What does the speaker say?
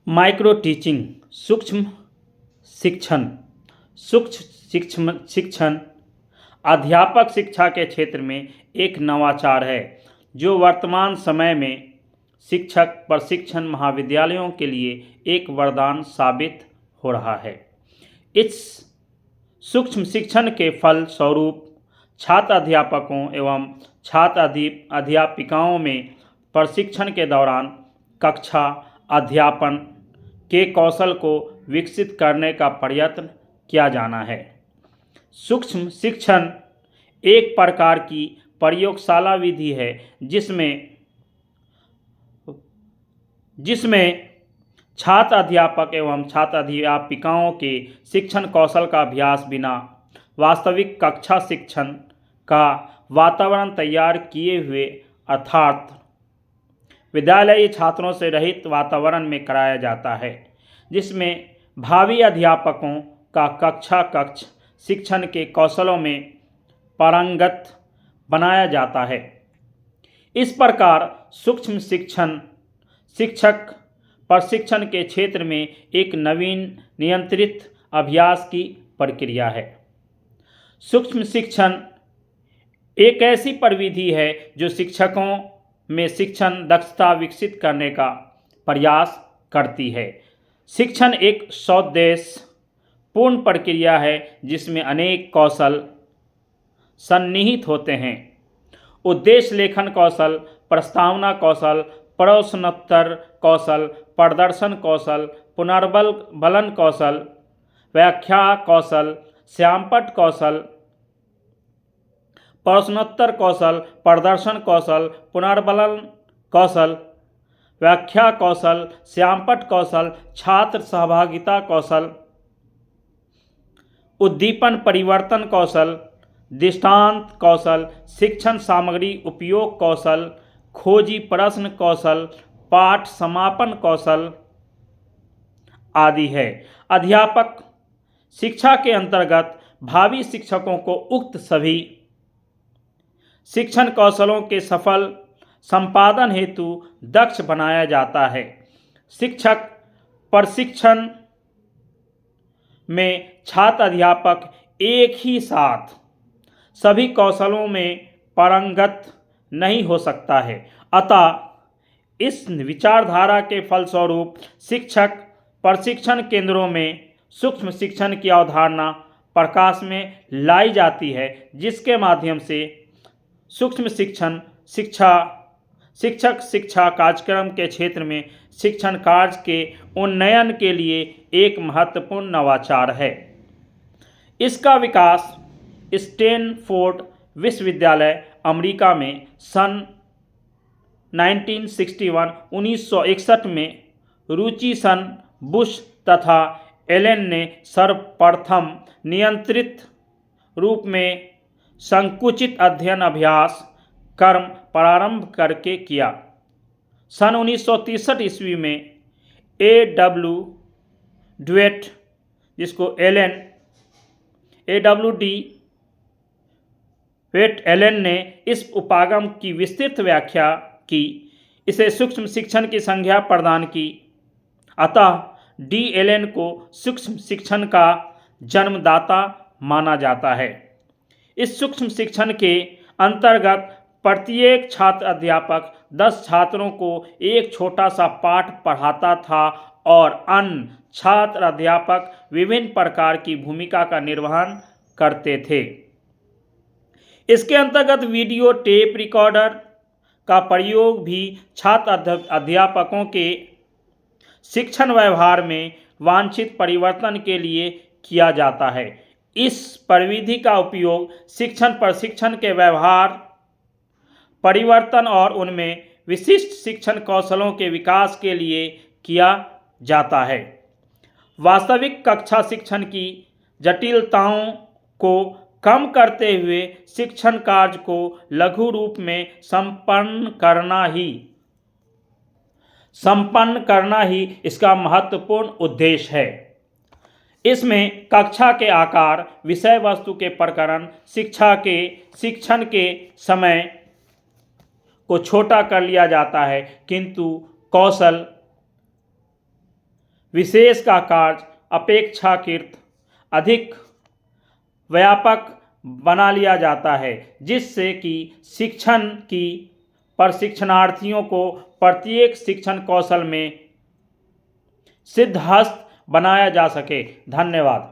Micro teaching, सूक्ष्म शिक्षण। सूक्ष्म शिक्षण अध्यापक शिक्षा के क्षेत्र में एक नवाचार है जो वर्तमान समय में शिक्षक प्रशिक्षण महाविद्यालयों के लिए एक वरदान साबित हो रहा है। इस सूक्ष्म शिक्षण के फल स्वरूप छात्र अध्यापकों एवं छात्र अध्यापिकाओं में प्रशिक्षण के दौरान कक्षा अध्यापन के कौशल को विकसित करने का प्रयत्न किया जाना है। सूक्ष्म शिक्षण एक प्रकार की प्रयोगशाला विधि है जिसमें छात्र अध्यापक एवं छात्र अध्यापिकाओं के शिक्षण कौशल का अभ्यास बिना वास्तविक कक्षा शिक्षण का वातावरण तैयार किए हुए अर्थात विद्यालयी छात्रों से रहित वातावरण में कराया जाता है, जिसमें भावी अध्यापकों का कक्ष शिक्षण के कौशलों में पारंगत बनाया जाता है। इस प्रकार सूक्ष्म शिक्षण शिक्षक प्रशिक्षण के क्षेत्र में एक नवीन नियंत्रित अभ्यास की प्रक्रिया है। सूक्ष्म शिक्षण एक ऐसी प्रविधि है जो शिक्षकों में शिक्षण दक्षता विकसित करने का प्रयास करती है। शिक्षण एक सौद्देश्य पूर्ण प्रक्रिया है जिसमें अनेक कौशल सन्निहित होते हैं। उद्देश्य लेखन कौशल, प्रस्तावना कौशल, प्रश्नोत्तर कौशल, प्रदर्शन कौशल, पुनर्बलन कौशल, व्याख्या कौशल, श्यामपट्ट कौशल, प्रश्नोत्तर कौशल, प्रदर्शन कौशल, पुनर्बलन कौशल, व्याख्या कौशल, श्यामपट्ट कौशल, छात्र सहभागिता कौशल, उद्दीपन परिवर्तन कौशल, दृष्टांत कौशल, शिक्षण सामग्री उपयोग कौशल, खोजी प्रश्न कौशल, पाठ समापन कौशल आदि है। अध्यापक शिक्षा के अंतर्गत भावी शिक्षकों को उक्त सभी शिक्षण कौशलों के सफल संपादन हेतु दक्ष बनाया जाता है। शिक्षक प्रशिक्षण में छात्र अध्यापक एक ही साथ सभी कौशलों में पारंगत नहीं हो सकता है। अतः इस विचारधारा के फलस्वरूप शिक्षक प्रशिक्षण केंद्रों में सूक्ष्म शिक्षण की अवधारणा प्रकाश में लाई जाती है, जिसके माध्यम से सूक्ष्म शिक्षक शिक्षा कार्यक्रम के क्षेत्र में शिक्षण कार्य के उन्नयन के लिए एक महत्वपूर्ण नवाचार है। इसका विकास स्टैनफोर्ड विश्वविद्यालय अमेरिका में सन 1961 में रुचिसन बुश तथा एलन ने सर्वप्रथम नियंत्रित रूप में संकुचित अध्ययन अभ्यास क्रम प्रारंभ करके किया। सन 1963 ईस्वी में A.W. ड्वेट, जिसको एलन ने इस उपागम की विस्तृत व्याख्या की, इसे सूक्ष्म शिक्षण की संज्ञा प्रदान की। अतः डी एलन को सूक्ष्म शिक्षण का जन्मदाता माना जाता है। इस सूक्ष्म शिक्षण के अंतर्गत प्रत्येक छात्र अध्यापक 10 छात्रों को एक छोटा सा पाठ पढ़ाता था और अन्य छात्र अध्यापक विभिन्न प्रकार की भूमिका का निर्वहन करते थे। इसके अंतर्गत वीडियो टेप रिकॉर्डर का प्रयोग भी छात्र अध्यापकों के शिक्षण व्यवहार में वांछित परिवर्तन के लिए किया जाता है। इस प्रविधि का उपयोग शिक्षण प्रशिक्षण के व्यवहार परिवर्तन और उनमें विशिष्ट शिक्षण कौशलों के विकास के लिए किया जाता है। वास्तविक कक्षा शिक्षण की जटिलताओं को कम करते हुए शिक्षण कार्य को लघु रूप में संपन्न करना ही इसका महत्वपूर्ण उद्देश्य है। इसमें कक्षा के आकार, विषय वस्तु के प्रकरण, शिक्षण के समय को छोटा कर लिया जाता है, किंतु कौशल विशेष का कार्य अपेक्षाकृत अधिक व्यापक बना लिया जाता है, जिससे कि शिक्षण की प्रशिक्षणार्थियों को प्रत्येक शिक्षण कौशल में सिद्धहस्त बनाया जा सके। धन्यवाद।